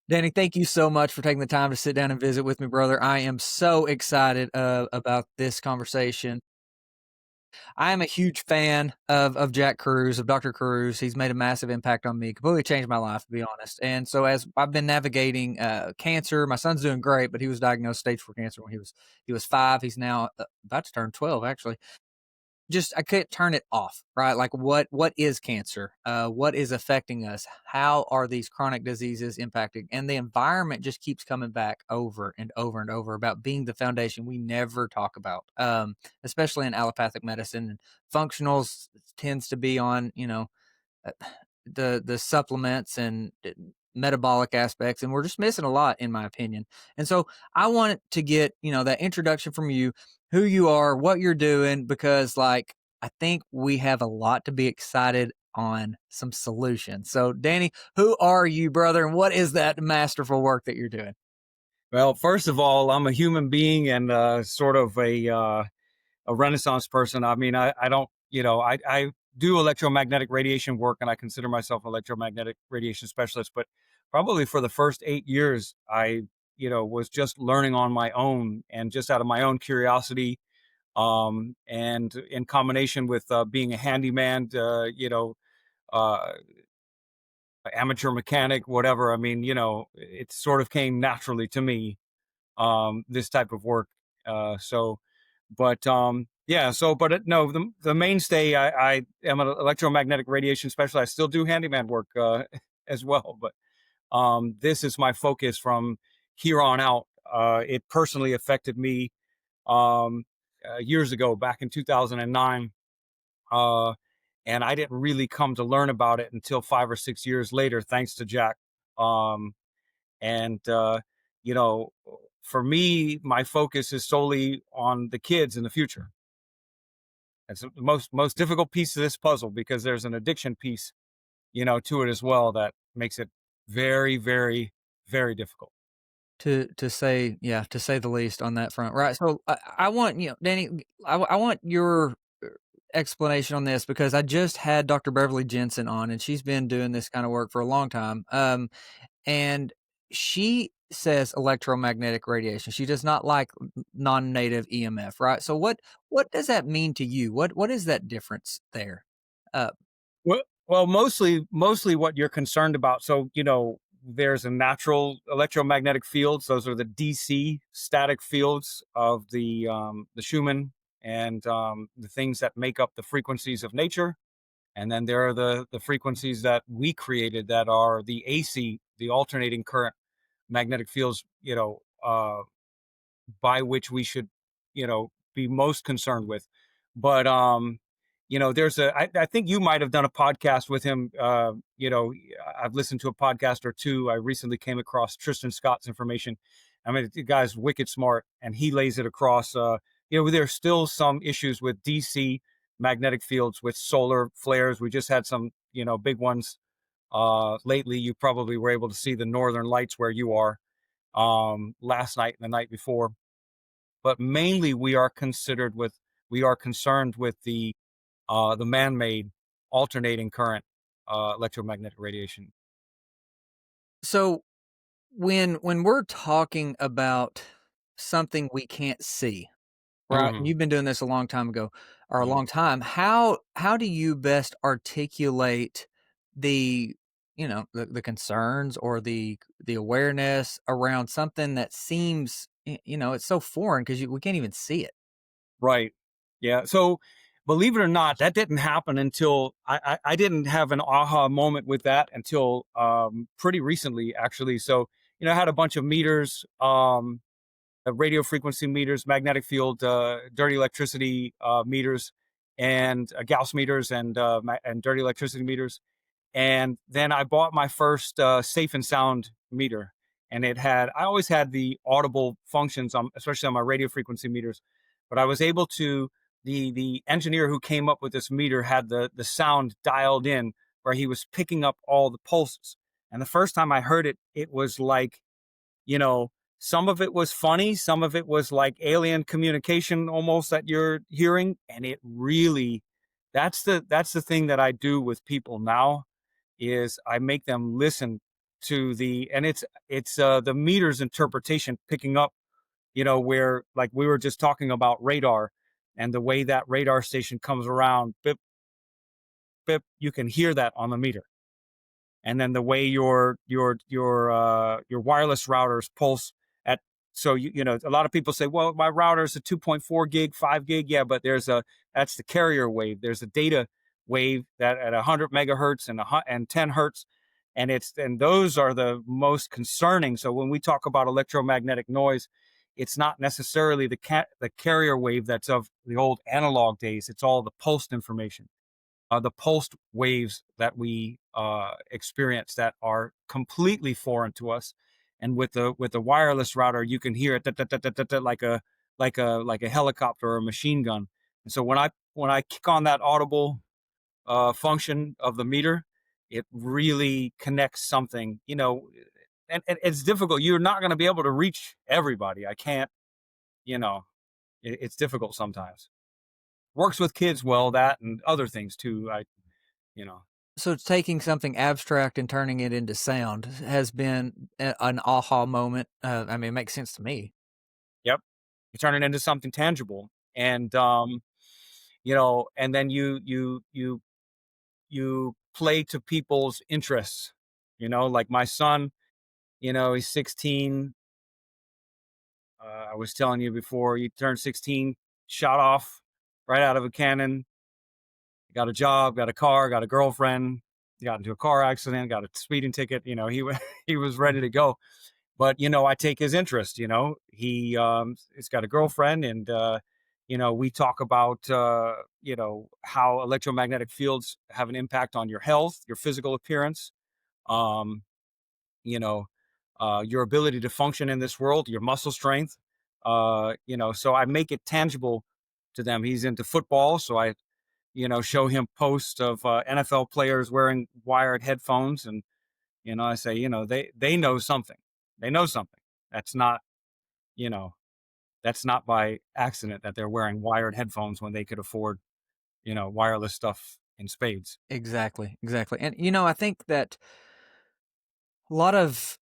Danny, thank you so much for taking the time to sit down and visit with me, brother. I am so excited about this conversation. I am a huge fan of Jack Cruz, of Dr. Cruz. He's made a massive impact on me, completely changed my life, to be honest. And so as I've been navigating cancer, my son's doing great, but he was diagnosed stage 4 cancer when he was 5. He's now about to turn 12, actually. Just I couldn't turn it off, right? Like what is cancer? What is affecting us? How are these chronic diseases impacting? And the environment just keeps coming back over and over and over about being the foundation we never talk about, especially in allopathic medicine. Functionals tends to be on, uh, the supplements and metabolic aspects, and we're just missing a lot, in my opinion. And so I wanted to get that introduction from you, who you are, what you're doing, because like I think we have a lot to be excited on some solutions. So Danny, who are you, brother, and what is that masterful work that you're doing? Well, first of all, I'm a human being and sort of a Renaissance person. I mean, I don't, I do electromagnetic radiation work, and I consider myself an electromagnetic radiation specialist. But probably for the first 8 years, I, was just learning on my own and just out of my own curiosity, and in combination with being a handyman, uh, amateur mechanic, whatever. I mean, it sort of came naturally to me, this type of work. So, but yeah, so, but no, the mainstay, I am an electromagnetic radiation specialist. I still do handyman work as well, but this is my focus from here on out. It personally affected me um, years ago, back in 2009. Uh, and I didn't really come to learn about it until 5 or 6 years later, thanks to Jack. Um, and you know, for me, my focus is solely on the kids in the future. It's the most difficult piece of this puzzle because there's an addiction piece, to it as well that makes it very, very, very difficult. To say, yeah, to say the least on that front, right? So I want Danny, I want your explanation on this because I just had Dr. Beverly Jensen on, and she's been doing this kind of work for a long time. And she says electromagnetic radiation. She does not like non-native EMF, right? So what does that mean to you? What is that difference there? Uh, Well, mostly what you're concerned about. So, there's a natural electromagnetic fields. Those are the DC static fields of the Schumann and the things that make up the frequencies of nature. And then there are the frequencies that we created that are the AC, the alternating current magnetic fields, by which we should, be most concerned with. But I think you might have done a podcast with him. I've listened to a podcast or two. I recently came across Tristan Scott's information. I mean, the guy's wicked smart, and he lays it across. There's still some issues with DC magnetic fields with solar flares. We just had some, big ones lately. You probably were able to see the northern lights where you are last night and the night before. But mainly, we are concerned with the man-made alternating current electromagnetic radiation. so when we're talking about something we can't see, right? And Hmm. you've been doing this a long time ago or a Yeah. long time. How do you best articulate the the concerns or the awareness around something that seems it's so foreign because we can't even see it. Right. Yeah. So, believe it or not, that didn't happen until I didn't have an aha moment with that until pretty recently, actually. So, I had a bunch of meters, radio frequency meters, magnetic field, dirty electricity meters, and Gauss meters, and dirty electricity meters. And then I bought my first safe and sound meter, and I always had the audible functions, especially on my radio frequency meters. But I was able to, the engineer who came up with this meter had the sound dialed in where he was picking up all the pulses. And the first time I heard it, it was like, you know, some of it was funny, some of it was like alien communication almost that you're hearing. And it really, that's the thing that I do with people now is I make them listen to the, and it's the meter's interpretation picking up, where, like we were just talking about radar, and the way that radar station comes around, bip bip, you can hear that on the meter. And then the way your wireless routers pulse at, so a lot of people say, well, my router is a 2.4 gig, 5 gig. Yeah, but that's the carrier wave. There's a data wave that at 100 megahertz and 10 hertz, and those are the most concerning. So when we talk about electromagnetic noise, it's not necessarily the carrier wave that's of the old analog days. It's all the pulsed information, the pulsed waves that we experience that are completely foreign to us. And with the wireless router, you can hear it like a helicopter or a machine gun. And so when I kick on that audible function of the meter, it really connects something. And it's difficult. You're not going to be able to reach everybody. I can't. It's difficult sometimes. Works with kids well, that and other things too. You know. So taking something abstract and turning it into sound has been an aha moment. I mean, it makes sense to me. Yep. You turn it into something tangible. And and then you play to people's interests. Like my son, he's 16. I was telling you before, he turned 16, shot off right out of a cannon, got a job, got a car, got a girlfriend, got into a car accident, got a speeding ticket. He was ready to go. But I take his interest. He's got a girlfriend, and we talk about how electromagnetic fields have an impact on your health, your physical appearance, um, your ability to function in this world, your muscle strength. So I make it tangible to them. He's into football, so I show him posts of NFL players wearing wired headphones, and I say, they know something. They know something. That's not, you know, that's not by accident that they're wearing wired headphones when they could afford, wireless stuff in spades. Exactly, exactly. And I think that a lot of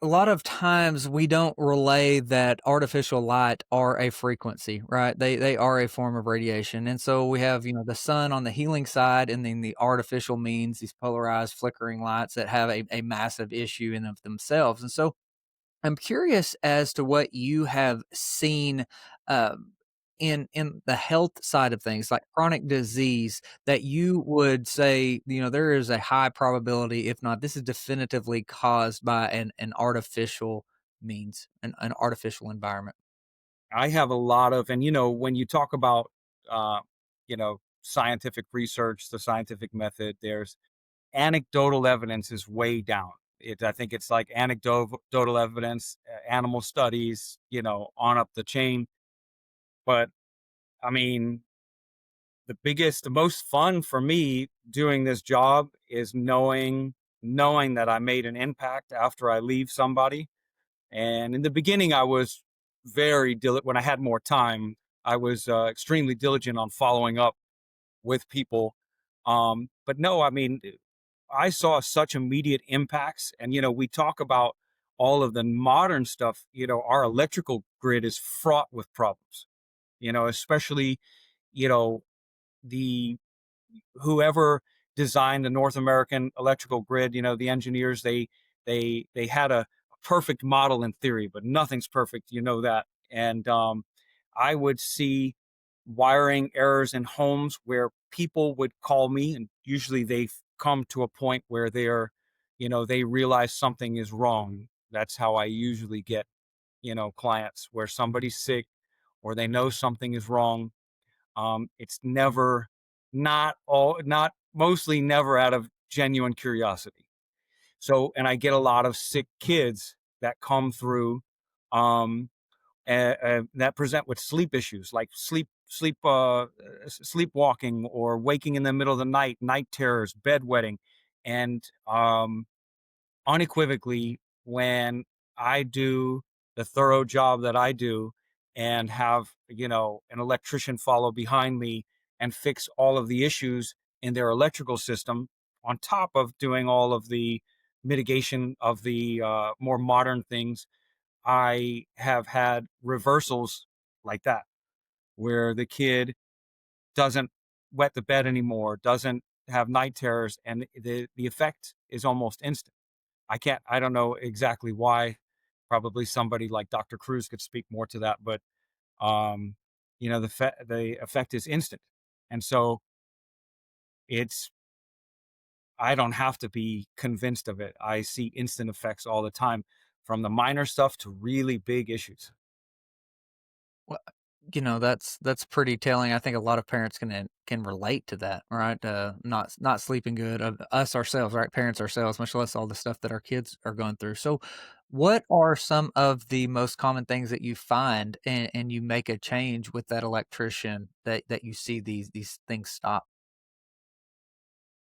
a lot of times we don't relay that artificial light are a frequency, right? They are a form of radiation. And so we have, the sun on the healing side, and then the artificial means, these polarized flickering lights that have a massive issue in of themselves. And so I'm curious as to what you have seen, um, in the health side of things, like chronic disease, that you would say, there is a high probability, if not, this is definitively caused by an artificial means, an artificial environment. I have a lot of, and when you talk about, scientific research, the scientific method, there's anecdotal evidence is way down. I think it's like anecdotal evidence, animal studies, on up the chain. But I mean, the most fun for me doing this job is knowing that I made an impact after I leave somebody. And in the beginning, I was very diligent. When I had more time, I was extremely diligent on following up with people. But no, I mean, I saw such immediate impacts. And, we talk about all of the modern stuff, our electrical grid is fraught with problems, especially, you know, the whoever designed the North American electrical grid, the engineers, they had a perfect model in theory, but nothing's perfect, that. And I would see wiring errors in homes where people would call me, and usually they've come to a point where they realize something is wrong. That's how I usually get, clients, where somebody's sick or they know something is wrong. It's never, not mostly never out of genuine curiosity. So, and I get a lot of sick kids that come through, that present with sleep issues, like sleepwalking, or waking in the middle of the night, night terrors, bedwetting. And unequivocally, when I do the thorough job that I do, and have, an electrician follow behind me and fix all of the issues in their electrical system, on top of doing all of the mitigation of the more modern things, I have had reversals like that, where the kid doesn't wet the bed anymore, doesn't have night terrors, and the effect is almost instant. I don't know exactly why. Probably somebody like Dr. Cruz could speak more to that, but um, the effect is instant, and so it's I don't have to be convinced of it. I see instant effects all the time, from the minor stuff to really big issues. Well, that's pretty telling. I think a lot of parents can relate to that, right? Not sleeping good of us ourselves, right? Parents ourselves, much less all the stuff that our kids are going through. So, what are some of the most common things that you find, and you make a change with that electrician that you see these things stop?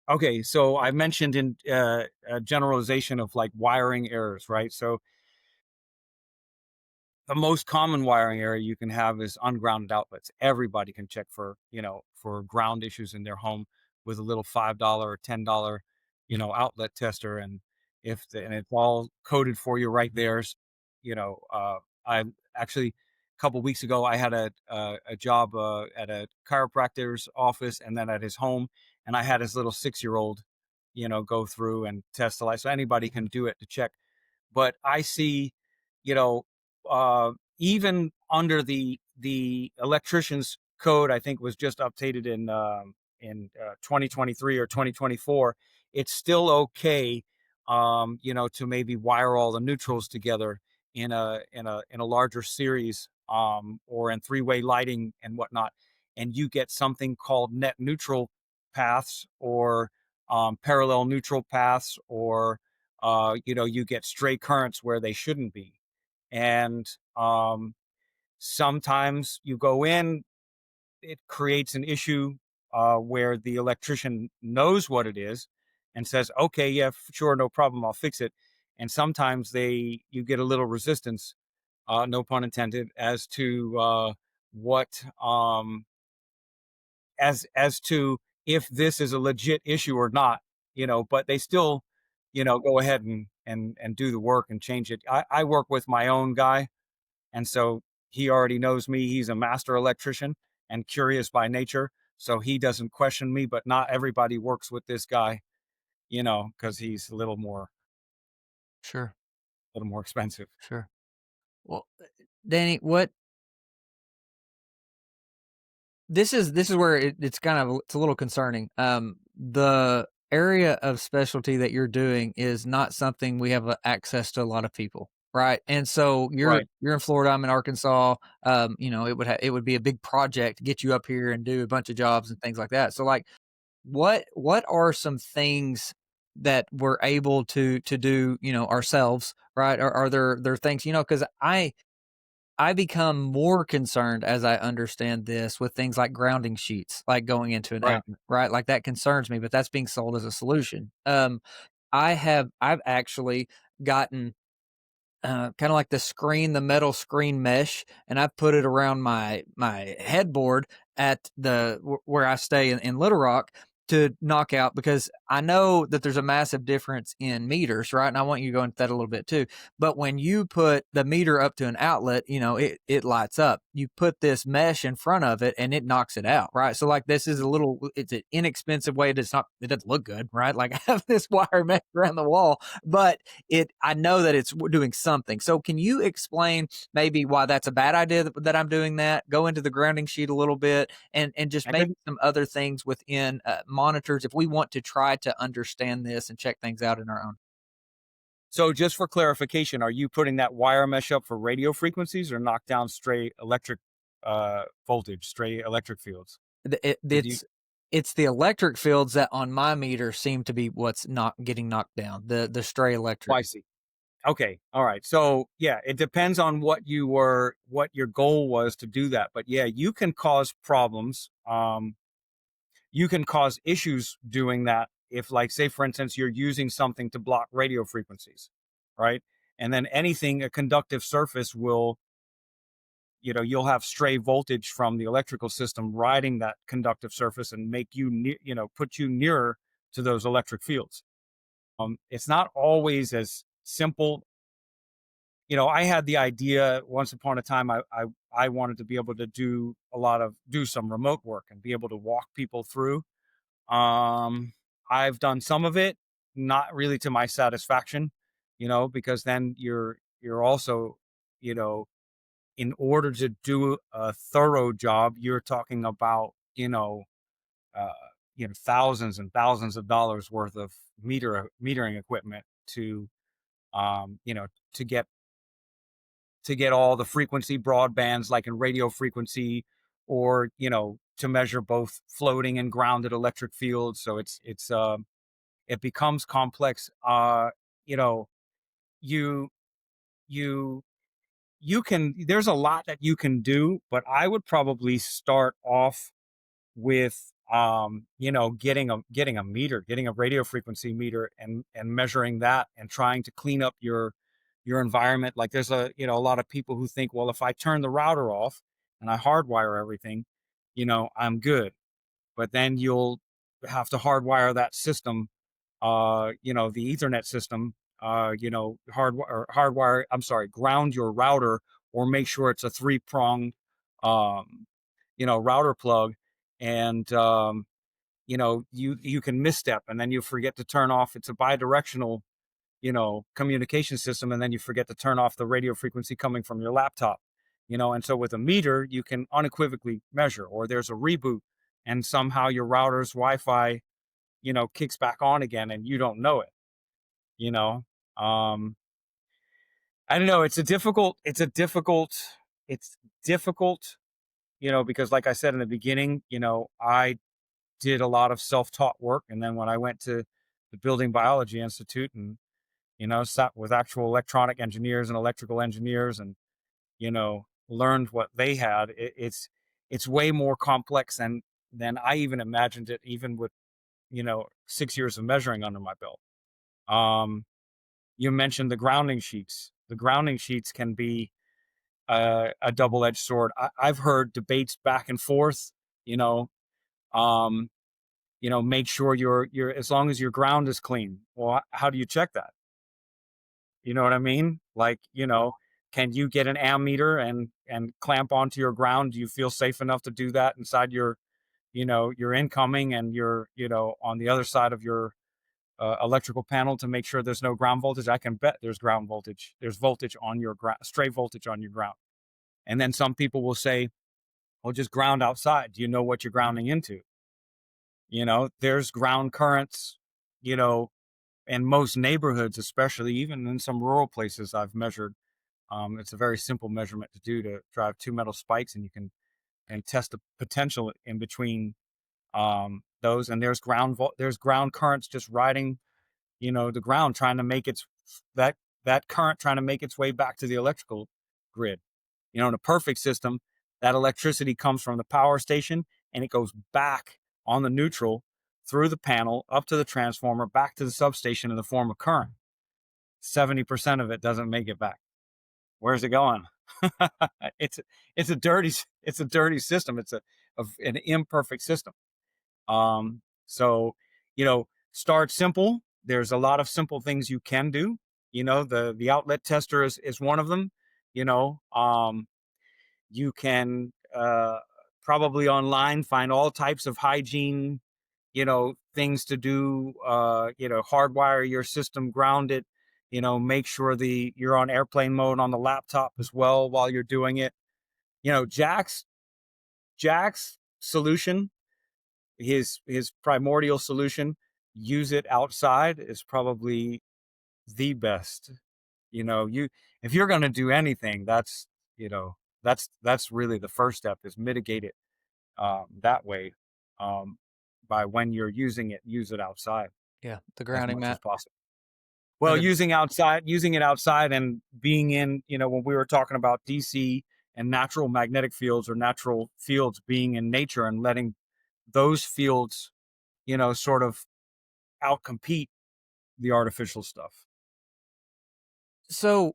Okay, so I mentioned in a generalization of like wiring errors, right? So the most common wiring error you can have is ungrounded outlets. Everybody can check for, for ground issues in their home with a little $5 or $10, outlet tester. And and it's all coded for you right there. You know, I actually, a couple weeks ago, I had a job at a chiropractor's office and then at his home. And I had his little 6-year old, go through and test the light. So anybody can do it to check. But I see, you know, even under the electrician's code, I think was just updated in 2023 or 2024. It's still okay, to maybe wire all the neutrals together in a larger series, or in three-way lighting and whatnot, and you get something called net neutral paths, or parallel neutral paths, or you get stray currents where they shouldn't be. And sometimes you go in, it creates an issue where the electrician knows what it is and says, okay, yeah, sure, no problem, I'll fix it. And sometimes you get a little resistance, no pun intended, as to what as to if this is a legit issue or not, but they still, go ahead and do the work and change it. I work with my own guy, and so he already knows me. He's a master electrician and curious by nature, so he doesn't question me. But not everybody works with this guy, because he's Sure, a little more expensive. sure. Well, Danny, what this is where it's kind of it's a little concerning. The area of specialty that you're doing is not something we have access to a lot of people, right? And so Right. you're in Florida, I'm in Arkansas. It would be a big project to get you up here and do a bunch of jobs and things like that. So, like, what are some things that we're able to do, ourselves, right? Are there things, because I become more concerned as I understand this with things like grounding sheets, like going into an Right. outlet, right? Like that concerns me, but that's being sold as a solution. I've actually gotten kind of like the metal screen mesh, and I've put it around my headboard at where I stay in Little Rock to knock out, because I know that there's a massive difference in meters, right? And I want you to go into that a little bit too. But when you put the meter up to an outlet, it lights up. You put this mesh in front of it and it knocks it out, right? So, like, this is it's an inexpensive way. It doesn't look good, right? Like, I have this wire mesh around the wall, but I know that it's doing something. So can you explain maybe why that's a bad idea that I'm doing that? Go into the grounding sheet a little bit, and just Okay. maybe some other things within monitors if we want to try to understand this and check things out in our own. So just for clarification, are you putting that wire mesh up for radio frequencies or knock down stray electric voltage, stray electric fields? Did you? It's the electric fields that on my meter seem to be what's not getting knocked down. The stray Oh, electric. I see. Okay. All right. So yeah, it depends on what your goal was to do that. But yeah, you can cause problems. You can cause issues doing that if, like, say, for instance, you're using something to block radio frequencies, right? And then a conductive surface will, you'll have stray voltage from the electrical system riding that conductive surface and make you, put you nearer to those electric fields. It's not always as simple. I had the idea once upon a time. I wanted to be able to do some remote work and be able to walk people through. I've done some of it, not really to my satisfaction, because then you're also, you know, in order to do a thorough job, you're talking about, uh, thousands and thousands of dollars worth of metering equipment to, um, you know, to get all the frequency broadbands like in radio frequency, or to measure both floating and grounded electric fields. So it becomes complex. You know, you you you can there's a lot that you can do, but I would probably start off with getting a meter, getting a radio frequency meter, and measuring that and trying to clean up your environment. Like there's a lot of people who think, well, if I turn the router off and I hardwire everything, I'm good. But then you'll have to hardwire that system, the Ethernet system, ground your router, or make sure it's a three-pronged, router plug. And, you can misstep, and then you forget to turn off. It's a bidirectional, communication system. And then you forget to turn off the radio frequency coming from your laptop, and so with a meter, you can unequivocally measure. Or there's a reboot, and somehow your router's Wi-Fi, kicks back on again, and you don't know it, you know. Um, I don't know. It's difficult, because like I said in the beginning, I did a lot of self-taught work. And then when I went to the Building Biology Institute and, sat with actual electronic engineers and electrical engineers, and, learned what they had, it's way more complex than I even imagined it, even with, 6 years of measuring under my belt. Um, you mentioned the grounding sheets. The grounding sheets can be a double-edged sword. I've heard debates back and forth, um, make sure you're as long as your ground is clean. Well, how do you check that? You know what I mean? Like, can you get an ammeter and clamp onto your ground? Do you feel safe enough to do that inside your incoming, and on the other side of your electrical panel, to make sure there's no ground voltage? I can bet there's ground voltage. There's voltage on your ground, stray voltage on your ground. And then some people will say, well, just ground outside. Do you know what you're grounding into? There's ground currents, in most neighborhoods, especially even in some rural places I've measured. It's a very simple measurement to do, to drive two metal spikes, and you can and test the potential in between those. And there's ground currents just riding, the ground, trying to make that current trying to make its way back to the electrical grid. In a perfect system, that electricity comes from the power station, and it goes back on the neutral, through the panel, up to the transformer, back to the substation in the form of current. 70% of it doesn't make it back. Where's it going? it's it's a dirty system. It's an imperfect system. So, start simple. There's a lot of simple things you can do. The outlet tester is one of them. You can probably online find all types of hygiene, things to do. Hardwire your system, ground it. Make sure you're on airplane mode on the laptop as well while you're doing it. Jack's solution, his primordial solution, use it outside, is probably the best. If you're going to do anything, that's really the first step, is mitigate it that way. By when you're using it, use it outside. Yeah, the As grounding much as mat. possible. Well, Okay. using it outside, and being in, when we were talking about DC and natural magnetic fields, or natural fields, being in nature and letting those fields, sort of outcompete the artificial stuff. So,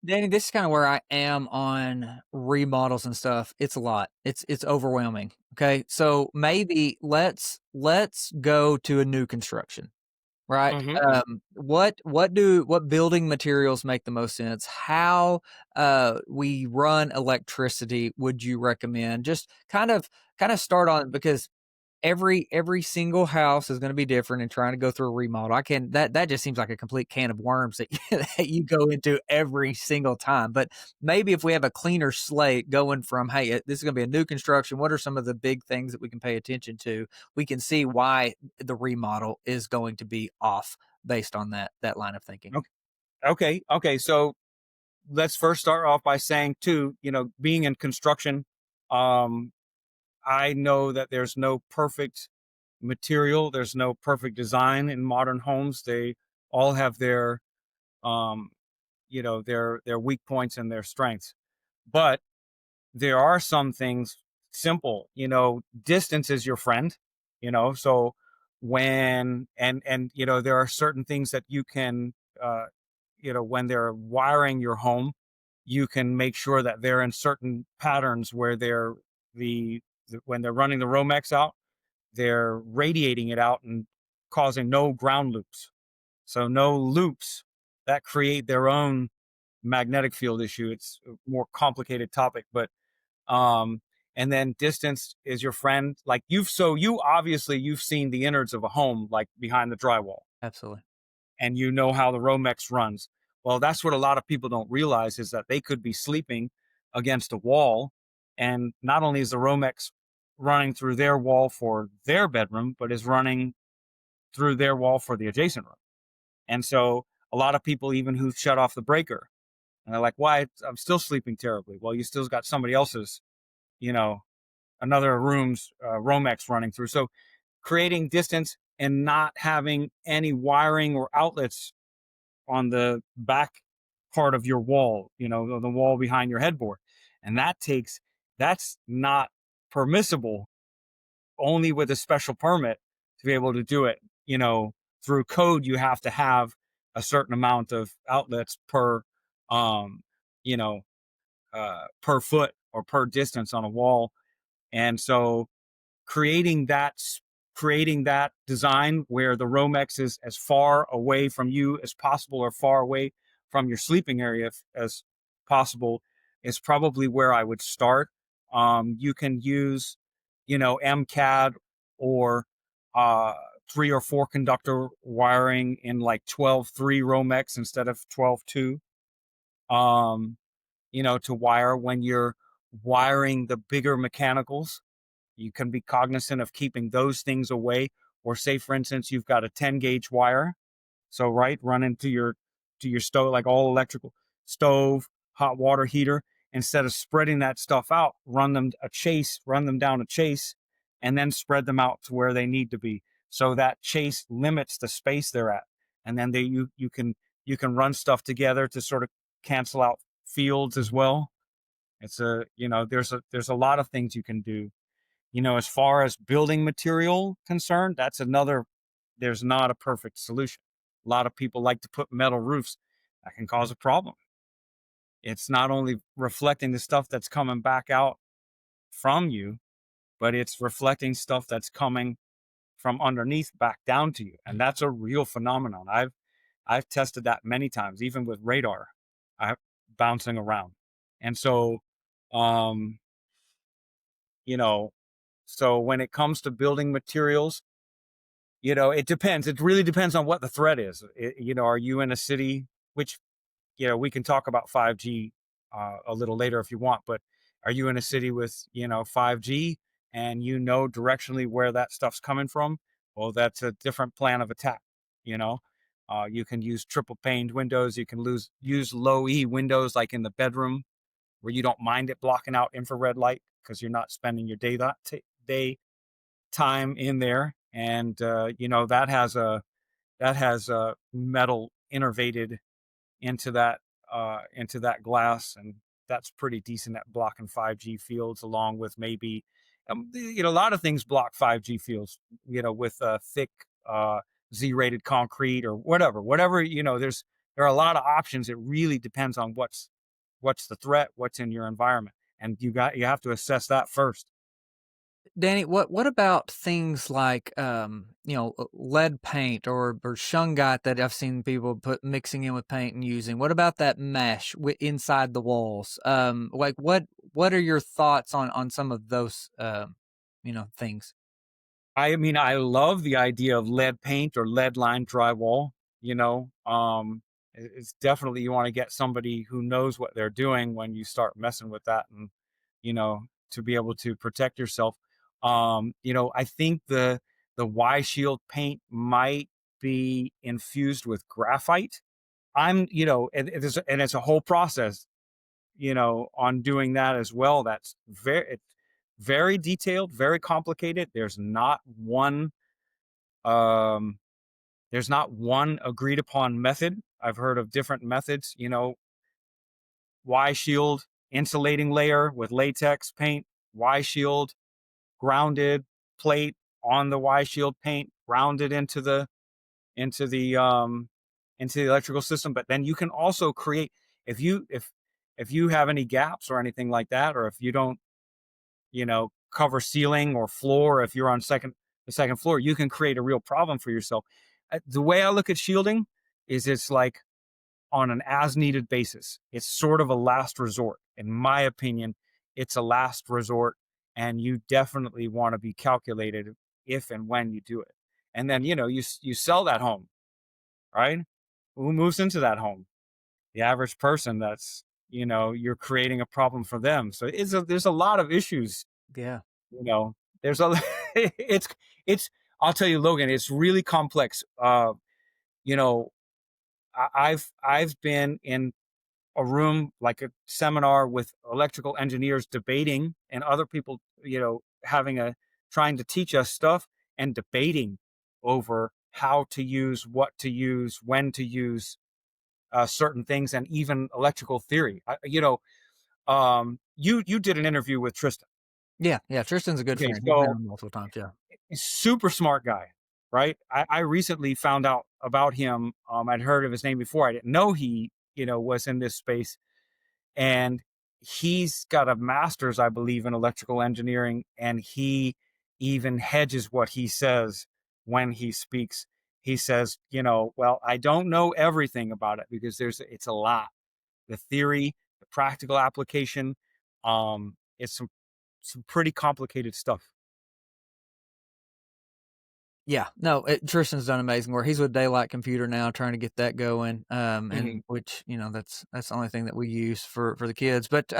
Danny, this is kind of where I am on remodels and stuff. It's a lot. It's overwhelming. Okay. So maybe let's go to a new construction. Right. Hmm. What building materials make the most sense? How we run electricity would you recommend? Just kind of start on, because every single house is going to be different, and trying to go through a remodel, I can that just seems like a complete can of worms that that you go into every single time. But maybe if we have a cleaner slate going from, hey, this is going to be a new construction, what are some of the big things that we can pay attention to? We can see why the remodel is going to be off based on that line of thinking. Okay. Okay. So let's first start off by saying too, being in construction, um, I know that there's no perfect material, there's no perfect design in modern homes. They all have their, um, their weak points and their strengths. But there are some things simple, distance is your friend, so there are certain things that you can, uh, when they're wiring your home, you can make sure that they're in certain patterns where when they're running the Romex out, they're radiating it out and causing no ground loops. So no loops that create their own magnetic field issue. It's a more complicated topic, but um and then distance is your friend. Like you obviously you've seen the innards of a home, like behind the drywall, Absolutely. and you know how the Romex runs. Well, that's what a lot of people don't realize, is that they could be sleeping against a wall, and not only is the Romex running through their wall for their bedroom, but is running through their wall for the adjacent room. And so a lot of people, even who shut off the breaker, and they're like, why? I'm still sleeping terribly. Well, you still got somebody else's, you know, another room's Romex running through. So creating distance and not having any wiring or outlets on the back part of your wall, the wall behind your headboard. And that's not permissible, only with a special permit to be able to do it. Through code, you have to have a certain amount of outlets um, you know, per foot or per distance on a wall. And so creating that creating that design where the Romex is as far away from you as possible, or far away from your sleeping area as possible, is probably where I would start. You can use, MCAD, or uh, 3 or 4 conductor wiring in like 12-3 Romex instead of 12-2. Um, to wire when you're wiring the bigger mechanicals. You can be cognizant of keeping those things away. Or say, for instance, you've got a 10 gauge wire. So, right, run into your stove, like all electrical stove, hot water heater. Instead of spreading that stuff out, run them down a chase, and then spread them out to where they need to be. So that chase limits the space they're at. And then you can run stuff together to sort of cancel out fields as well. There's a lot of things you can do. As far as building material concerned, there's not a perfect solution. A lot of people like to put metal roofs. That can cause a problem. It's not only reflecting the stuff that's coming back out from you, but it's reflecting stuff that's coming from underneath back down to you. And that's a real phenomenon. I've tested that many times, even with radar, I bouncing around. And so, um, you know, so when it comes to building materials, it depends. It really depends on what the threat is. Are you in a city, which, we can talk about 5G a little later if you want, but are you in a city with, 5G, and directionally where that stuff's coming from? Well, that's a different plan of attack. You know, you can use triple paned windows. You can use low E windows, like in the bedroom, where you don't mind it blocking out infrared light because you're not spending your day time in there. And that has a metal innervated into that glass, and that's pretty decent at blocking 5G fields, along with maybe, a lot of things block 5G fields, with thick Z-rated concrete or whatever. There are a lot of options. It really depends on what's the threat, what's in your environment, and you have to assess that first. Danny, what about things like lead paint or shungite that I've seen people put mixing in with paint and using? What about that mesh inside the walls? Like what are your thoughts on some of those things? I mean, I love the idea of lead paint or lead lined drywall. You know, it's definitely, you want to get somebody who knows what they're doing when you start messing with that, and you know, to be able to protect yourself. I think the Y shield paint might be infused with graphite. And it's a whole process, on doing that as well. It's very detailed, very complicated. Um, there's not one agreed upon method. I've heard of different methods, Y shield insulating layer with latex paint, Y shield grounded plate on the Y shield paint, grounded into the um into the electrical system. But then you can also create, if you have any gaps or anything like that, or if you don't, cover ceiling or floor, if you're on the second floor, you can create a real problem for yourself. The way I look at shielding is, it's like on an as needed basis. It's sort of a last resort. In my opinion, it's a last resort, and you definitely want to be calculated if and when you do it. And then, you sell that home, right? Who moves into that home? The average person. You're creating a problem for them. So there's a lot of issues, Yeah. you know, there's a, it's, I'll tell you, Logan, it's really complex. You know, I've been in a room, like a seminar with electrical engineers debating, and other people, trying to teach us stuff and debating over how to use, what to use, when to use certain things, and even electrical theory. You did an interview with Tristan. Yeah, yeah. Tristan's a good Okay, friend. He's been so on multiple times. Yeah. he's super smart guy, right? I recently found out about him. I'd heard of his name before. I didn't know he, was in this space, and he's got a master's, I believe, in electrical engineering, and he even hedges what he says when he speaks. He says, well, I don't know everything about it, because it's a lot. The theory, the practical application, it's some pretty complicated stuff. Yeah, no, Tristan's done amazing work. He's with Daylight Computer now, trying to get that going. Mhm. And which that's the only thing that we use for the kids. But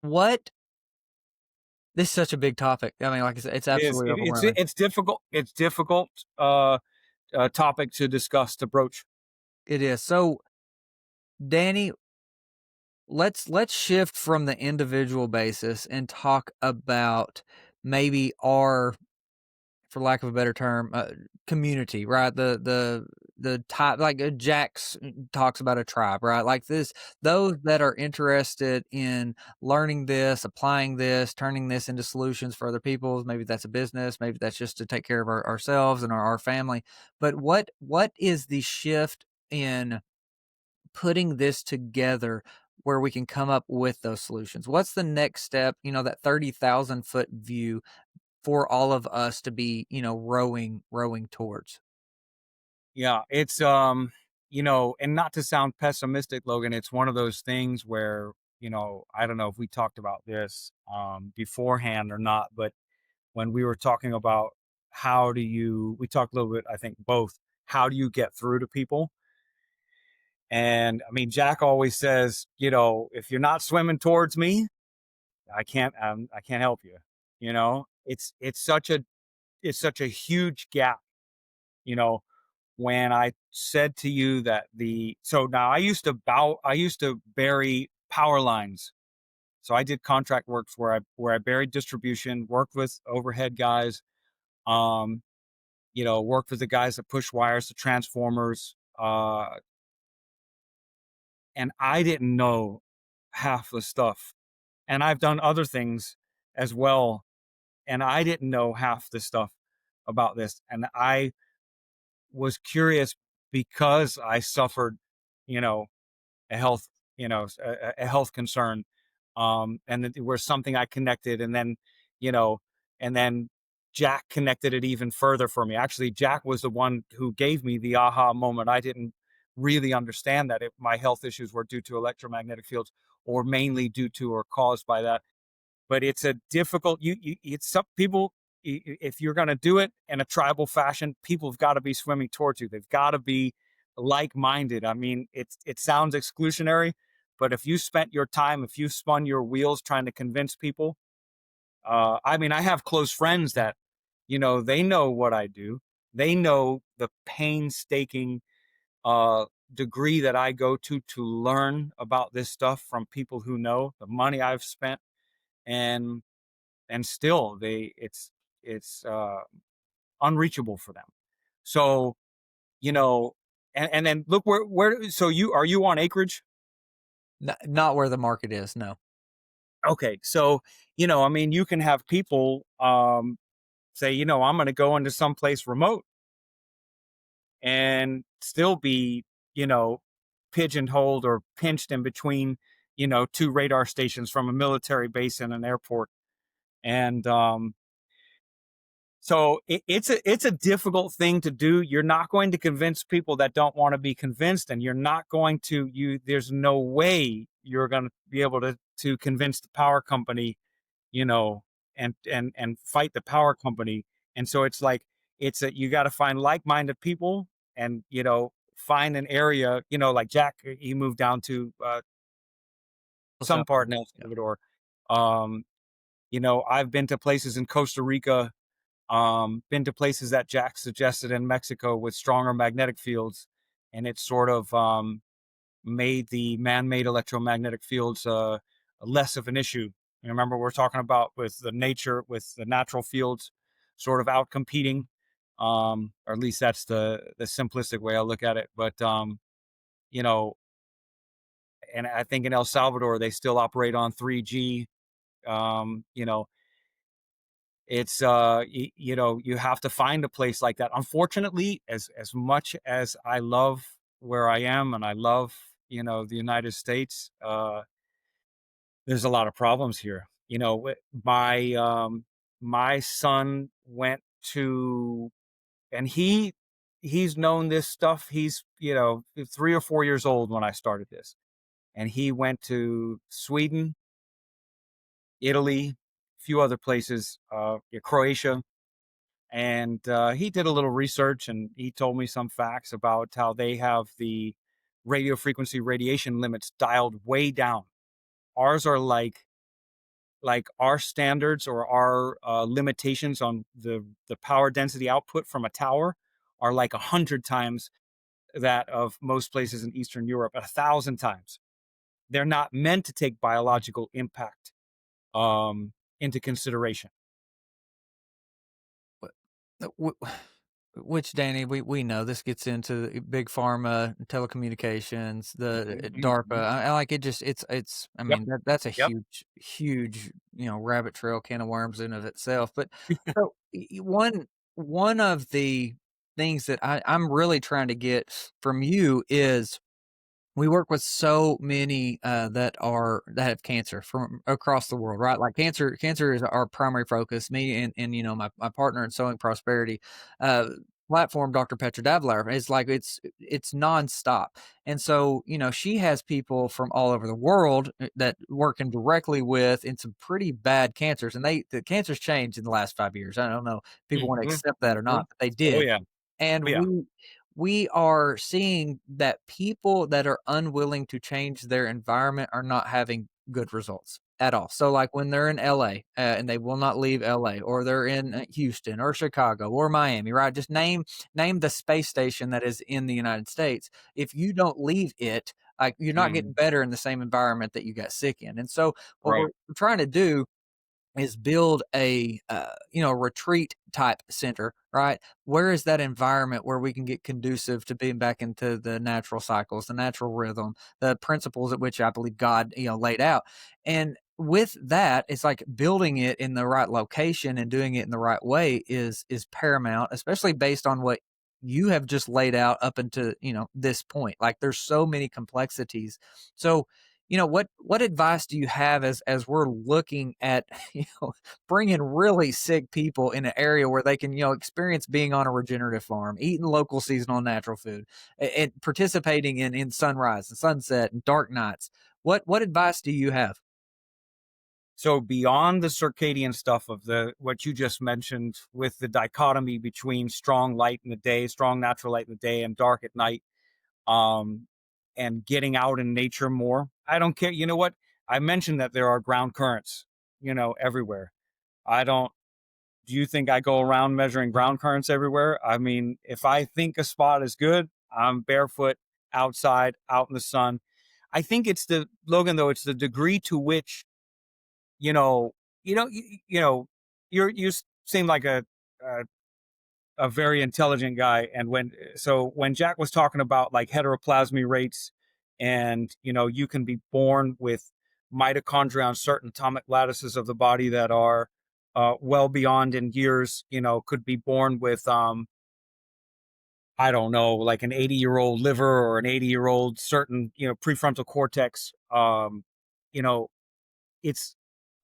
what this is such a big topic. I mean, like I said, it's It is. absolutely overwhelming. It's difficult. It's difficult topic to discuss, to broach. It is. So, Danny, let's shift from the individual basis and talk about maybe our, for lack of a better term, community, right? The type, like Jax talks about a tribe, right? Like this, those that are interested in learning this, applying this, turning this into solutions for other people. Maybe that's a business, maybe that's just to take care of ourselves and our family. But what is the shift in putting this together where we can come up with those solutions? What's the next step? That 30,000-foot view for all of us to be, rowing towards. Yeah, it's and not to sound pessimistic, Logan, it's one of those things where, I don't know if we talked about this beforehand or not, but when we were talking about, we talked a little bit, I think both, how do you get through to people? And I mean, Jack always says, if you're not swimming towards me, I can't help you. It's such a huge gap. You know, when I said to you that so now I used to bury power lines. So I did contract works where I buried distribution, worked with overhead guys, um, worked with the guys that push wires to transformers, and I didn't know half the stuff. And I've done other things as well, and I didn't know half the stuff about this. And I was curious, because I suffered, you know, a health, a health concern. and it was something I connected, and then, you know, and then Jack connected it even further for me. Actually, Jack was the one who gave me the aha moment. I didn't really understand that my health issues were due to electromagnetic fields, or mainly due to or caused by that. But it's a difficult, it's some people, if you're going to do it in a tribal fashion, people have got to be swimming towards you. They've got to be like-minded. I mean, it sounds exclusionary, but if you spent your time, if you spun your wheels trying to convince people, I mean, I have close friends that, they know what I do. They know the painstaking degree that I go to learn about this stuff from people who know the money I've spent, and still it's unreachable for them. So, you know, and then look where so are you on acreage? Not where the market is. No. Okay, so, I mean, you can have people say, I'm going to go into some place remote and still be, you know, pigeonholed or pinched in between, two radar stations from a military base and an airport. And so it's a difficult thing to do. You're not going to convince people that don't want to be convinced, and you're not going to there's no way you're going to be able to convince the power company, and fight the power company. And so it's like, you got to find like-minded people, and find an area, like Jack, he moved down to some So, part in El yeah. Salvador. um I've been to places in Costa Rica, been to places that Jack suggested in Mexico with stronger magnetic fields, and it sort of made the man-made electromagnetic fields less of an issue. You remember, we're talking about with the natural fields sort of out competing, or at least that's the simplistic way I look at it. But you know, and I think in El Salvador they still operate on 3G. You know, it's you have to find a place like that. Unfortunately, as much as I love where I am, and I love, the United States, there's a lot of problems here. My son went to, and he's known this stuff. He's, 3 or 4 years old when I started this, and he went to Sweden, Italy, a few other places, Croatia. And he did a little research, and he told me some facts about how they have the radio frequency radiation limits dialed way down. Ours are like our standards, or our limitations on the power density output from a tower are like 100 times that of most places in Eastern Europe, 1,000 times. They're not meant to take biological impact into consideration. w- which, Danny, we know this gets into big pharma, telecommunications, the Mhm, DARPA. mhm. I like it. Just it's. I Yep, mean, that's a yep. huge rabbit trail, can of worms in of itself. But so one of the things that I'm really trying to get from you is, we work with so many that have cancer from across the world, right? Like cancer is our primary focus. Me and my partner in Sowing Prosperity uh, platform, Dr. Petra Davlar, is like it's nonstop. And so she has people from all over the world that working directly with in some pretty bad cancers, and the cancers changed in the last 5 years. I don't know if people want to Mhm, accept that or mhm. not, but they Oh did. yeah, oh And yeah. we are seeing that people that are unwilling to change their environment are not having good results at all. So, like when they're in LA and they will not leave LA, or they're in Houston or Chicago or Miami, right? Just name the space station that is in the United States. If you don't leave it, like, you're not getting Mhm. better in the same environment that you got sick in. And so, what we're Right. trying to do is build a retreat type center, right? Where is that environment where we can get conducive to being back into the natural cycles, the natural rhythm, the principles at which I believe God laid out. And with that, it's like building it in the right location and doing it in the right way is paramount, especially based on what you have just laid out up until this point. Like, there's so many complexities. So what advice do you have as we're looking at bringing really sick people in an area where they can experience being on a regenerative farm, eating local seasonal and natural food, and participating in sunrise and sunset and dark nights? What advice do you have? So beyond the circadian stuff of the what you just mentioned with the dichotomy between strong light in the day, strong natural light in the day and dark at night, um, and getting out in nature more. I don't care. You know what? I mentioned that there are ground currents, everywhere. I don't, do you think I go around measuring ground currents everywhere? I mean, if I think a spot is good, I'm barefoot outside, out in the sun. I think it's Logan, though, it's the degree to which, you know, you know, you seem like a a very intelligent guy. And when Jack was talking about like heteroplasmy rates, and you can be born with mitochondria on certain atomic lattices of the body that are well beyond in years, could be born with I don't know, like an 80-year-old liver or an 80-year-old certain prefrontal cortex. You know, it's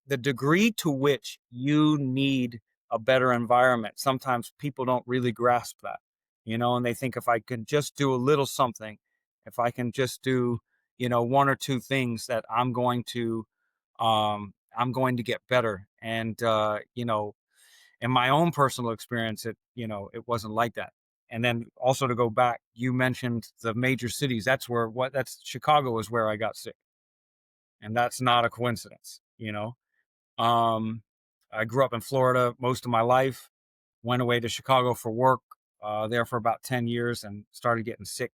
the degree to which you need a better environment. Sometimes people don't really grasp that, and they think if I can just do a little something, if I can just do, one or two things, that I'm going to get better. And, in my own personal experience, it wasn't like that. And then also to go back, you mentioned the major cities. That's Chicago is where I got sick. And that's not a coincidence. Um, I grew up in Florida most of my life, went away to Chicago for work, there for about 10 years, and started getting sick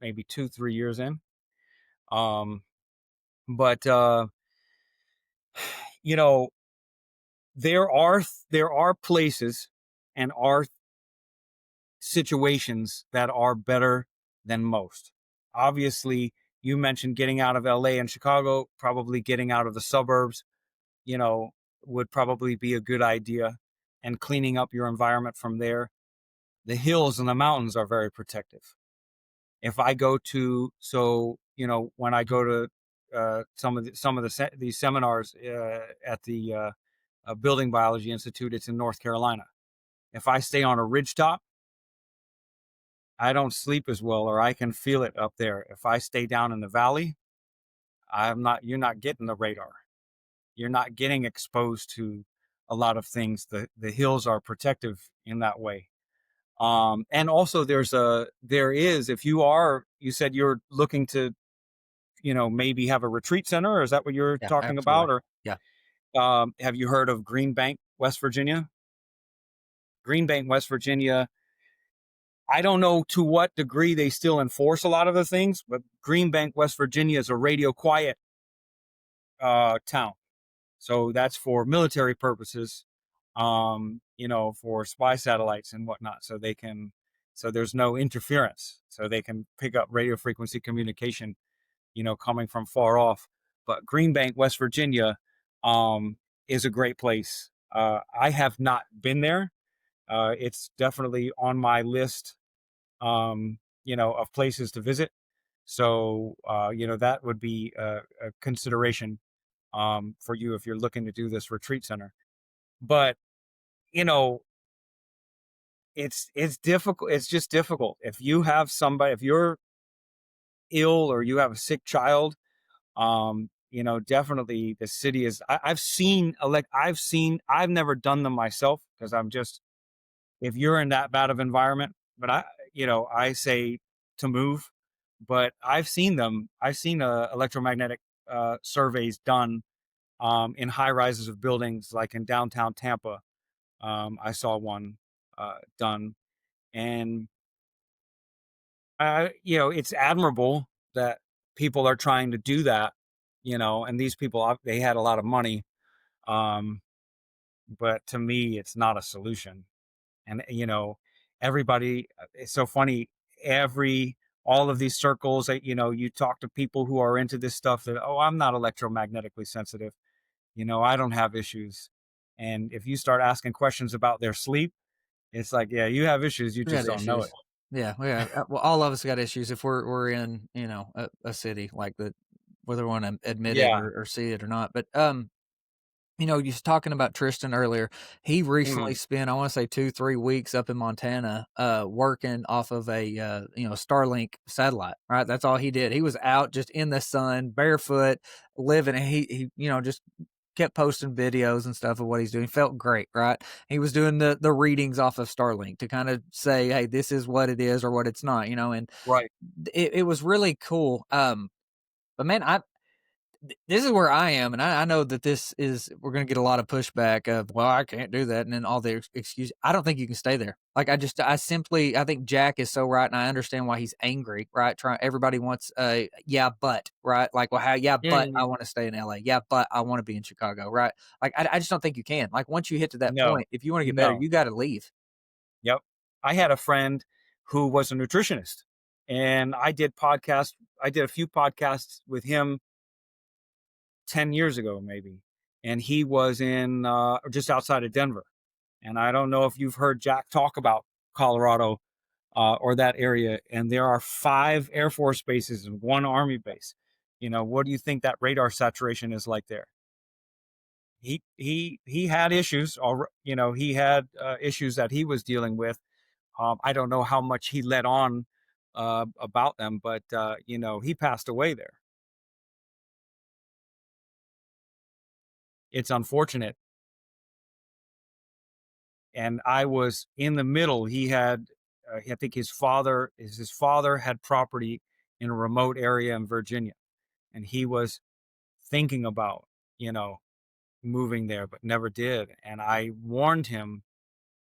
maybe 2, 3 years in. Um, but, you know, there are places and are situations that are better than most. Obviously, you mentioned getting out of LA and Chicago, probably getting out of the suburbs, you know, would probably be a good idea, and cleaning up your environment from there. The hills and the mountains are very protective. If I go to, so, when I go to these seminars at the Building Biology Institute, it's in North Carolina. If I stay on a ridgetop, I don't sleep as well, or I can feel it up there. If I stay down in the valley, you're not getting the radar. You're not getting exposed to a lot of things. The hills are protective in that way. And also there is, if you said you're looking to, maybe have a retreat center, or is that what you're Yeah, talking absolutely. about? Or, Yeah. have you heard of Green Bank, West Virginia? Green Bank, West Virginia. I don't know to what degree they still enforce a lot of the things, but Green Bank, West Virginia is a radio quiet town. So that's for military purposes, for spy satellites and whatnot. So there's no interference. So they can pick up radio frequency communication, coming from far off. But Green Bank, West Virginia, is a great place. I have not been there. It's definitely on my list, of places to visit. So, that would be a consideration for you if you're looking to do this retreat center. But, you know, it's difficult. It's just difficult. If you're ill or you have a sick child, definitely the city is. I've never done them myself, because if you're in that bad of environment, but I say to move. But I've seen them. I've seen electromagnetic surveys done in high rises of buildings, like in downtown Tampa. I saw one done, and it's admirable that people are trying to do that. And these people, they had a lot of money, um, but to me, it's not a solution. And everybody, it's so funny. All of these circles that you talk to people who are into this stuff, that, oh, I'm not electromagnetically sensitive. I don't have issues. And if you start asking questions about their sleep, it's like, yeah, you have issues, you We just got don't know it. issues. Yeah, well, all of us got issues if we're in a city like the whether we want to admit it Yeah. or see it or not. But you know, you was talking about Tristan earlier. He recently Mhm. spent, I want to say 2, 3 weeks up in Montana, working off of a, you know, Starlink satellite, right? That's all he did. He was out just in the sun, barefoot, living. And he, you know, just kept posting videos and stuff of what he's doing. Felt great, right? He was doing the readings off of Starlink to kind of say, hey, this is what it is or what it's not, you know, and Right. it was really cool. But man, this is where I am, and I know that this is we're going to get a lot of pushback of, well, I can't do that, and then all the excuse. I don't think you can stay there. Like I think Jack is so right, and I understand why he's angry. Right, everybody wants yeah, but right, like, well, how, yeah, but I Mhm. want to stay in LA. Yeah, but I want to be in Chicago. Right, like I just don't think you can. Like once you hit to that No. point, if you want to get better, No. you got to leave. Yep. I had a friend who was a nutritionist, and I did a few podcasts with him 10 years ago, maybe. And he was in just outside of Denver. And I don't know if you've heard Jack talk about Colorado or that area. And there are 5 Air Force bases and 1 Army base. You know, what do you think that radar saturation is like there? He had issues. You know, he had issues that he was dealing with. I don't know how much he let on about them, but you know, he passed away there. It's unfortunate. And I was in the middle. He had, I think his father had property in a remote area in Virginia, and he was thinking about, you know, moving there, but never did. And I warned him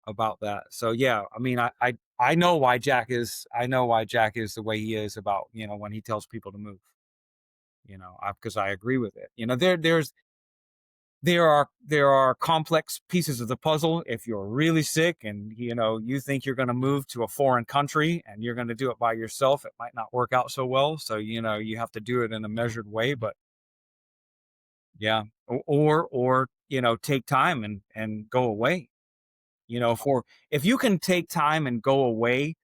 about that. So yeah, I mean, I know why I know why Jack is the way he is about, you know, when he tells people to move. You know, because I agree with it. You know, there are complex pieces of the puzzle. If you're really sick and you know you think you're going to move to a foreign country and you're going to do it by yourself, it might not work out so well. So you know you have to do it in a measured way. But yeah, or you know take time and go away. You know, for if you can take time and go away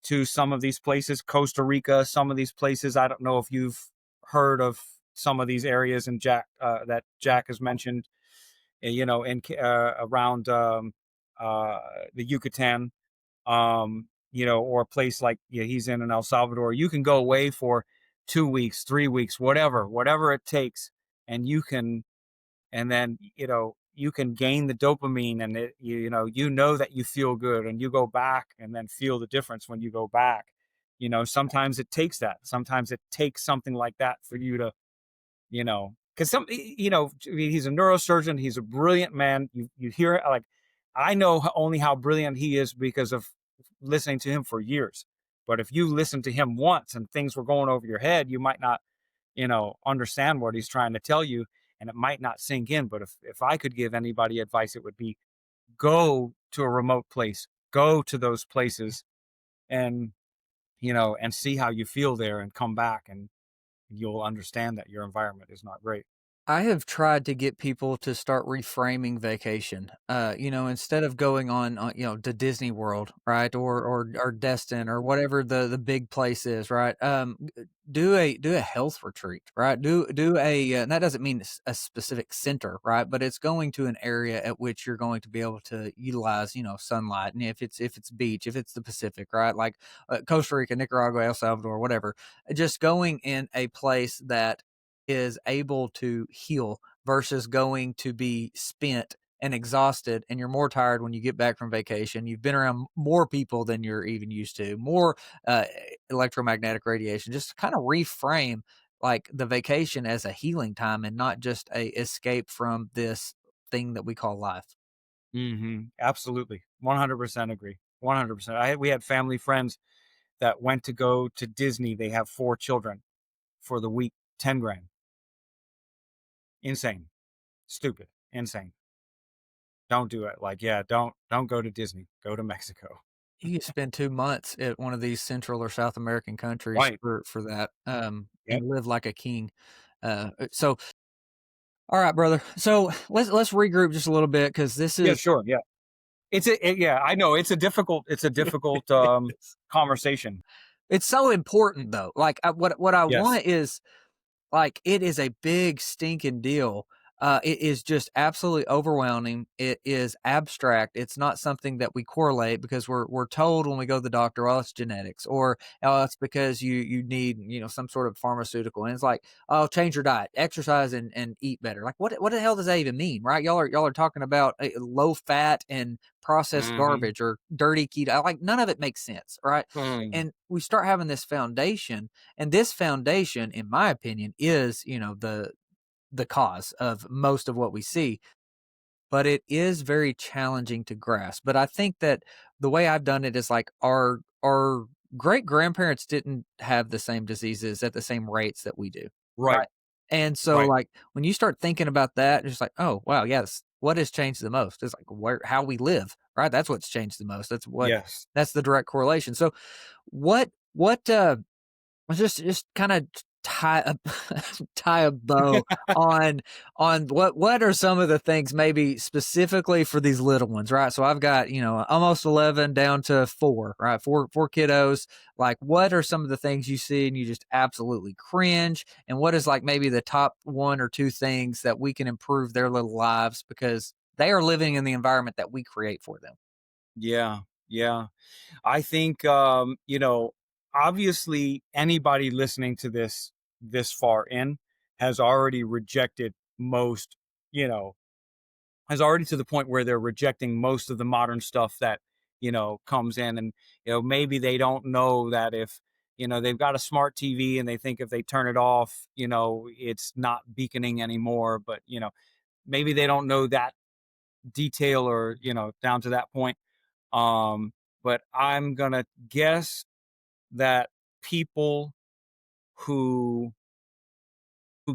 to some of these places, Costa Rica, some of these places. I don't know if you've heard of some of these areas in Jack that Jack has mentioned. You know, in around uh, the Yucatan, you know, or a place like yeah, he's in El Salvador. You can go away for 2 weeks, 3 weeks, whatever it takes, and you can, and then you know, you can gain the dopamine, and you know that you feel good, and you go back, and then feel the difference when you go back. You know, sometimes it takes that. Sometimes it takes something like that for you to you know, because you know, he's a neurosurgeon. He's a brilliant man. You hear like, I know only how brilliant he is because of listening to him for years. But if you listen to him once and things were going over your head, you might not, you know, understand what he's trying to tell you, and it might not sink in. But if I could give anybody advice, it would be go to a remote place, go to those places, and you know, and see how you feel there, and come back, and you'll understand that your environment is not great. I have tried to get people to start reframing vacation. You know, instead of going on, you know, to Disney World, right, or Destin or whatever the big place is, right. Do a health retreat, right? Do a and that doesn't mean a specific center, right? But it's going to an area at which you're going to be able to utilize, you know, sunlight, and if it's beach, if it's the Pacific, right, like Costa Rica, Nicaragua, El Salvador, whatever, just going in a place that is able to heal versus going to be spent and exhausted, and you're more tired when you get back from vacation. You've been around more people than you're even used to, more uh, electromagnetic radiation. Just kind of reframe like the vacation as a healing time and not just a escape from this thing that we call life. Absolutely. 100% agree. 100%. We had family friends that went to go to Disney. They have 4 children for the week, 10 grand. Insane. Stupid. Insane. Don't do it. Like, yeah, don't go to Disney. Go to Mexico. You could spend 2 months at one of these Central or South American countries Right. for that, Yep. and live like a king. So all right, brother. So let's regroup just a little bit because this Yeah, is sure. Yeah. Yeah, I know. It's a difficult conversation. it's so important though. Like what I Yes. want is Like, it is a big stinking deal. It is just absolutely overwhelming. It is abstract. It's not something that we correlate because we're told when we go to the doctor, oh, it's genetics, or oh, it's because you need some sort of pharmaceutical. And it's like, oh, change your diet, exercise, and eat better. Like, what the hell does that even mean, right? Y'all are talking about low fat and processed Hmm. garbage or dirty keto. Like, none of it makes sense, right? Hmm. And we start having this foundation, and this foundation, in my opinion, is, the cause of most of what we see, but it is very challenging to grasp. But I think that the way I've done it is like our great grandparents didn't have the same diseases at the same rates that we do. Right. Right. And so Right. like when you start thinking about that, it's just like, oh wow, yes, what has changed the most? It's like how we live, right? That's what's changed the most. Yes. That's the direct correlation. So what let's just kind of tie a tie a bow on what are some of the things maybe specifically for these little ones, right? So I've got, almost 11 down to 4, right? Four kiddos. Like, what are some of the things you see and you just absolutely cringe? And what is like maybe the top 1 or 2 things that we can improve their little lives because they are living in the environment that we create for them? Yeah. Yeah. I think, obviously anybody listening to this far in has already rejected most, you know, has already to the point where they're rejecting most of the modern stuff that, comes in. And, maybe they don't know that if, they've got a smart TV and they think if they turn it off, it's not beaconing anymore. But, maybe they don't know that detail or, down to that point. Um, but I'm going to guess that people who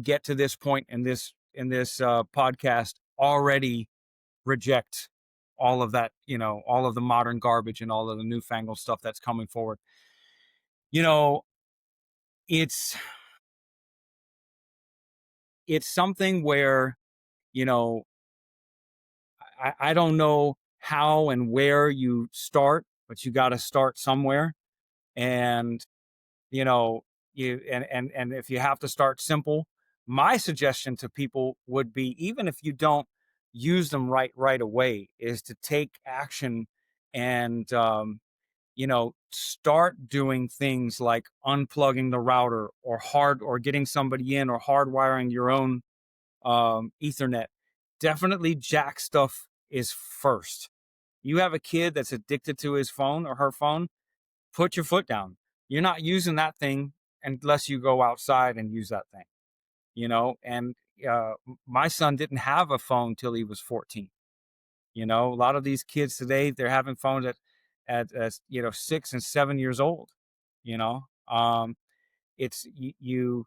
get to this point in this podcast already reject all of that, all of the modern garbage and all of the newfangled stuff that's coming forward. You know, it's it's something where, you know, I don't know how and where you start, but you got to start somewhere. And you know and if you have to start simple, my suggestion to people would be, even if you don't use them right away, is to take action and start doing things like unplugging the router or getting somebody in or hardwiring your own ethernet. Definitely jack stuff is first. You have a kid that's addicted to his phone or her phone, put your foot down. You're not using that thing unless you go outside and use that thing, And my son didn't have a phone till he was 14. A lot of these kids today, they're having phones at 6 and 7 years old. You know, it's you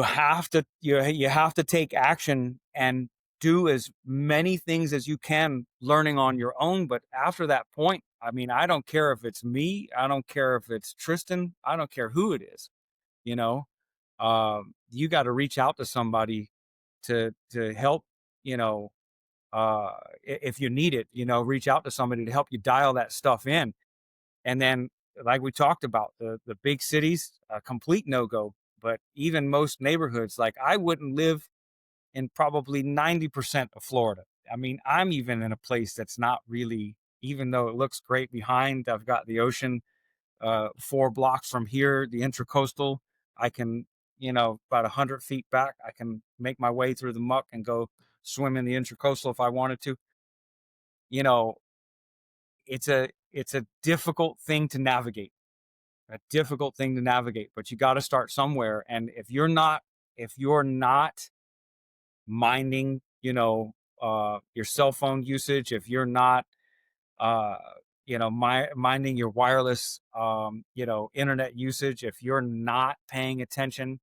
have to you have to take action and do as many things as you can learning on your own. But after that point, I mean, I don't care if it's me, I don't care if it's Tristan, I don't care who it is. you know you got to reach out to somebody to help. you know if you need it, reach out to somebody to help you dial that stuff in. And then, like we talked about, the big cities, a complete no go. But even most neighborhoods, like, I wouldn't live in probably 90% of Florida. I mean, I'm even in a place that's not really, even though it looks great behind. I've got the ocean 4 blocks from here, the intracoastal. I can, about 100 feet back, I can make my way through the muck and go swim in the intracoastal if I wanted to. You know, it's a difficult thing to navigate, but you got to start somewhere. And if you're not minding, your cell phone usage, if you're not, uh, minding your wireless, internet usage, if you're not paying attention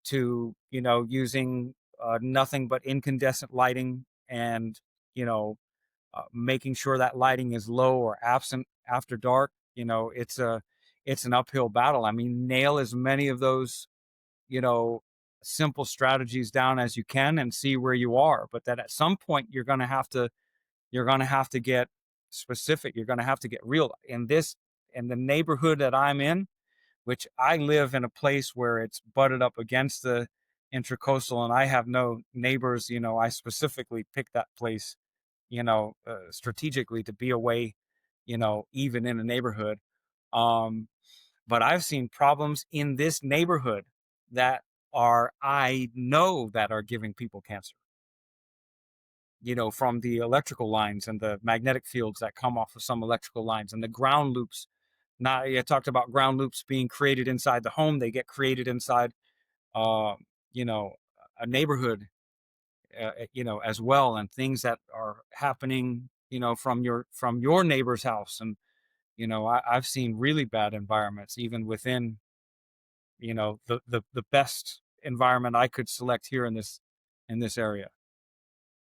to, using nothing but incandescent lighting, and, making sure that lighting is low or absent after dark, it's an uphill battle. I mean, nail as many of those, you know, simple strategies down as you can and see where you are. But that at some point you're gonna have to get specific. You're gonna have to get real. In the neighborhood that I'm in, which I live in a place where it's butted up against the intracoastal and I have no neighbors. I specifically picked that place, strategically to be away, even in a neighborhood. Um, but I've seen problems in this neighborhood that I know that are giving people cancer, from the electrical lines and the magnetic fields that come off of some electrical lines and the ground loops. Now, you talked about ground loops being created inside the home. They get created inside, uh, you know, a neighborhood, as well, and things that are happening, from your neighbor's house. And, I've seen really bad environments, even within, the best environment I could select here in this area.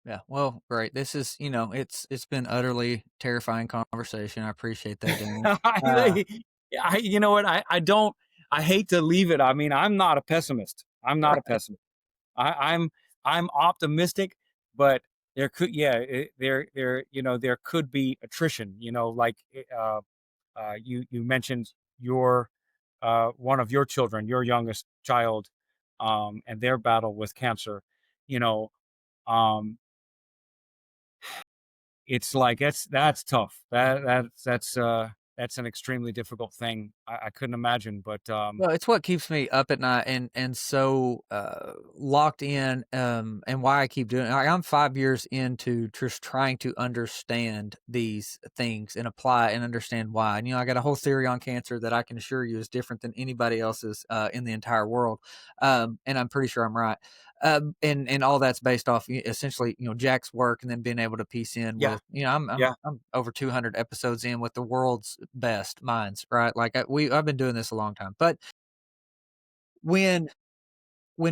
Yeah. Well, great. This is, it's been utterly terrifying conversation. I appreciate that, Danny. Uh, You know what? I hate to leave it. I mean, I'm not a pessimist. I'm not a right. pessimist. I'm optimistic, but there could, yeah, there could be attrition. Like you mentioned your one of your children, your youngest child, and their battle with cancer. You know, um, it's like that's tough. That's an extremely difficult thing. I couldn't imagine, but Well, it's what keeps me up at night and so locked in, and why I keep doing it. Like, I'm 5 years into just trying to understand these things and apply and understand why. And I got a whole theory on cancer that I can assure you is different than anybody else's in the entire world, and I'm pretty sure I'm right. And all that's based off essentially Jack's work, and then being able to piece in yeah, with I'm over 200 episodes in with the world's best minds, right? Like I've been doing this a long time, but when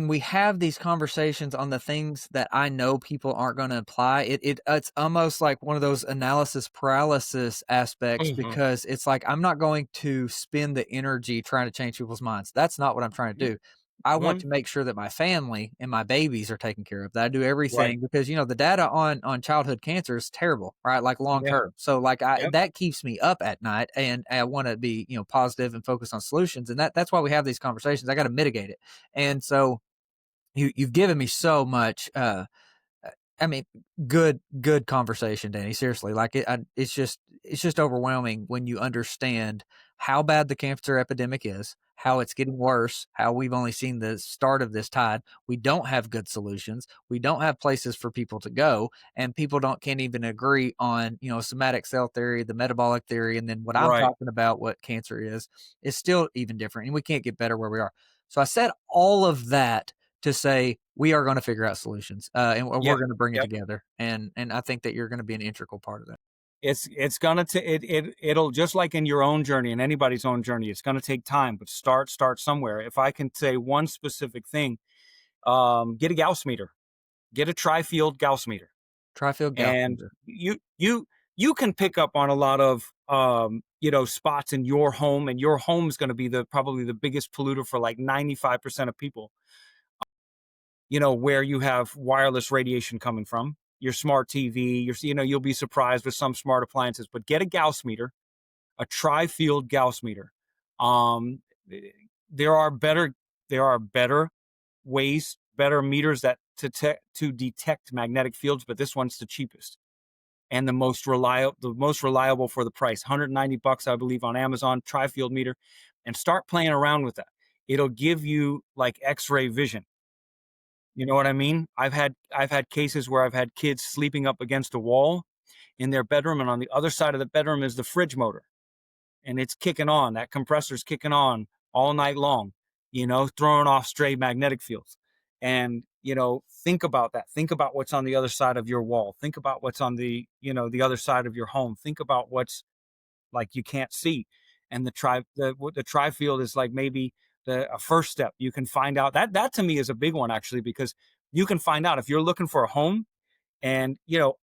we have these conversations on the things that I know people aren't going to apply, it's almost like one of those analysis paralysis aspects, hmm because it's like I'm not going to spend the energy trying to change people's minds. That's not what I'm trying to do. I want hmm to make sure that my family and my babies are taken care of. That I do right, everything, because the data on childhood cancer is terrible, right? Like long yeah, term. So like yep, that keeps me up at night, and I want to be positive and focus on solutions, and that's why we have these conversations. I got to mitigate it, and so you've given me so much. I mean, good conversation, Danny. Seriously, like it's just overwhelming when you understand how bad the cancer epidemic is, how it's getting worse, how we've only seen the start of this tide. We don't have good solutions. We don't have places for people to go, and people can't even agree on somatic cell theory, the metabolic theory, and then what I'm right, talking about, what cancer is still even different, and we can't get better where we are. So I said all of that to say we are going to figure out solutions, and yeah, we're going to bring it yep. together. And I think that you're going to be an integral part of that. It's gonna it'll, just like in your own journey and anybody's own journey. It's gonna take time, but start somewhere. If I can say one specific thing, get a Gauss meter, get a Trifield Gauss meter, Trifield and Gaussinger. you can pick up on a lot of spots in your home, and your home's going to be probably the biggest polluter for like 95% of people, where you have wireless radiation coming from your smart TV. You'll be surprised with some smart appliances, but get a Gauss meter, a Trifield Gauss meter. um there are better ways, better meters that to detect magnetic fields, but this one's the cheapest and the most reliable for the price. $190, I believe, on Amazon. Trifield meter, and start playing around with that. It'll give you like X-ray vision. You know what I mean? I've had cases where I've had kids sleeping up against a wall in their bedroom, and on the other side of the bedroom is the fridge motor, and it's kicking on. That compressor's kicking on all night long, throwing off stray magnetic fields. And think about that. Think about what's on the other side of your wall. Think about what's on the other side of your home. Think about what's like you can't see. And the tri field is like maybe a first step. You can find out that to me is a big one, actually, because you can find out if you're looking for a home. And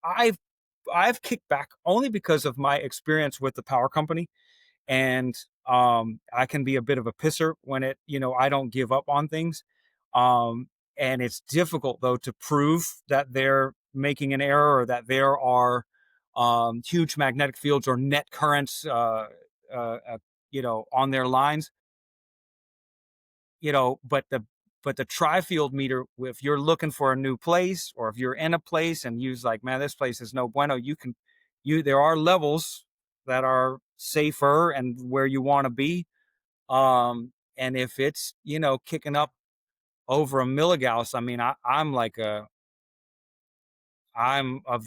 I've kicked back only because of my experience with the power company. And I can be a bit of a pisser when I don't give up on things. um and it's difficult, though, to prove that they're making an error, or that there are huge magnetic fields or net currents on their lines. but the Trifield meter, if you're looking for a new place, or if you're in a place and you's like, man, this place is no bueno, there are levels that are safer and where you want to be. And if it's, kicking up over a milligauss, I mean, I'm of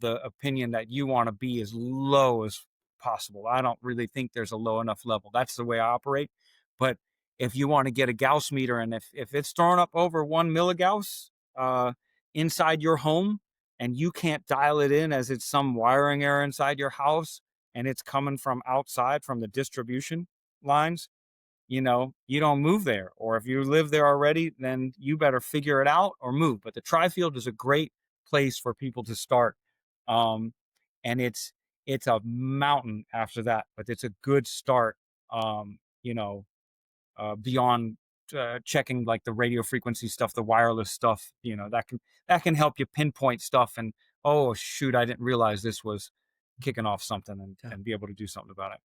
the opinion that you want to be as low as possible. I don't really think there's a low enough level. That's the way I operate. But if you want to get a Gauss meter, and if it's throwing up over 1 milligauss inside your home, and you can't dial it in, as it's some wiring error inside your house, and it's coming from outside from the distribution lines, you don't move there. Or if you live there already, then you better figure it out or move. But the Trifield is a great place for people to start. Um, and it's a mountain after that, but it's a good start. Beyond checking like the radio frequency stuff, the wireless stuff, that can help you pinpoint stuff. And oh shoot, I didn't realize this was kicking off something, and, Yeah. and be able to do something about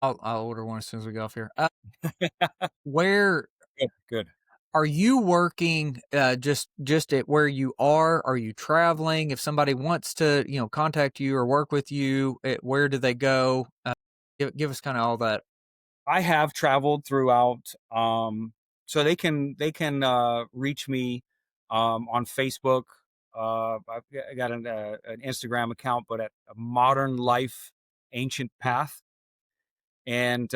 I'll order one as soon as we get off here. it. Where Good, good. are you working? Just at where you are? Are you traveling? If somebody wants to, contact you or work with you, where do they go? Give us kind of all that. I have traveled throughout, so they can reach me on Facebook. I got an Instagram account, but at a Modern Life Ancient Path, and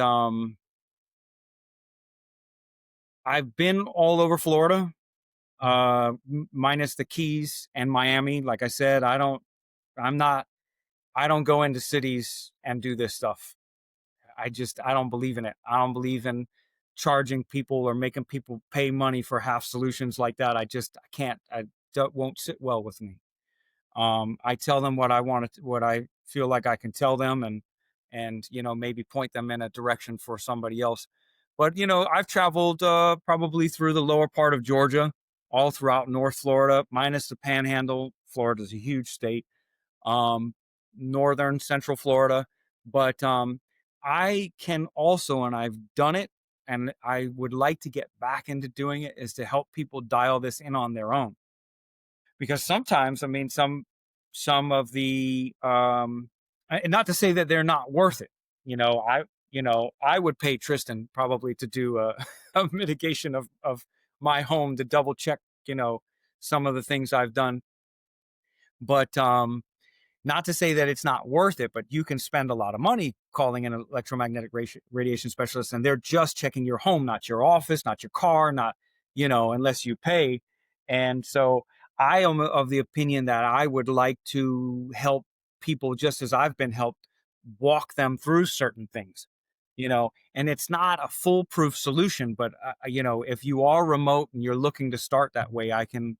I've been all over Florida, minus the Keys and Miami. Like I said, I'm not, I don't go into cities and do this stuff. I don't believe in it. I don't believe in charging people or making people pay money for half solutions like that. I can't. That won't sit well with me. I tell them what I want to, what I feel like I can tell them, and maybe point them in a direction for somebody else. But I've traveled probably through the lower part of Georgia, all throughout North Florida, minus the Panhandle. Florida's a huge state. um, Northern Central Florida. But I can also, and I've done it, and I would like to get back into doing it, is to help people dial this in on their own. Because sometimes, I mean, some of the, and not to say that they're not worth it. I would pay Tristan probably to do a, a mitigation of my home, to double check, some of the things I've done. But not to say that it's not worth it, but you can spend a lot of money calling an electromagnetic radiation specialist, and they're just checking your home, not your office, not your car, not, unless you pay. And so I am of the opinion that I would like to help people, just as I've been helped, walk them through certain things, and it's not a foolproof solution, but, if you are remote and you're looking to start that way, I can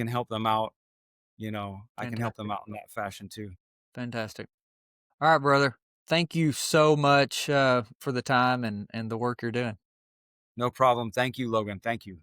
help them out. I can help them Fantastic. out in that fashion too. Fantastic. All right, brother. Thank you so much for the time and the work you're doing. No problem. Thank you, Logan. Thank you.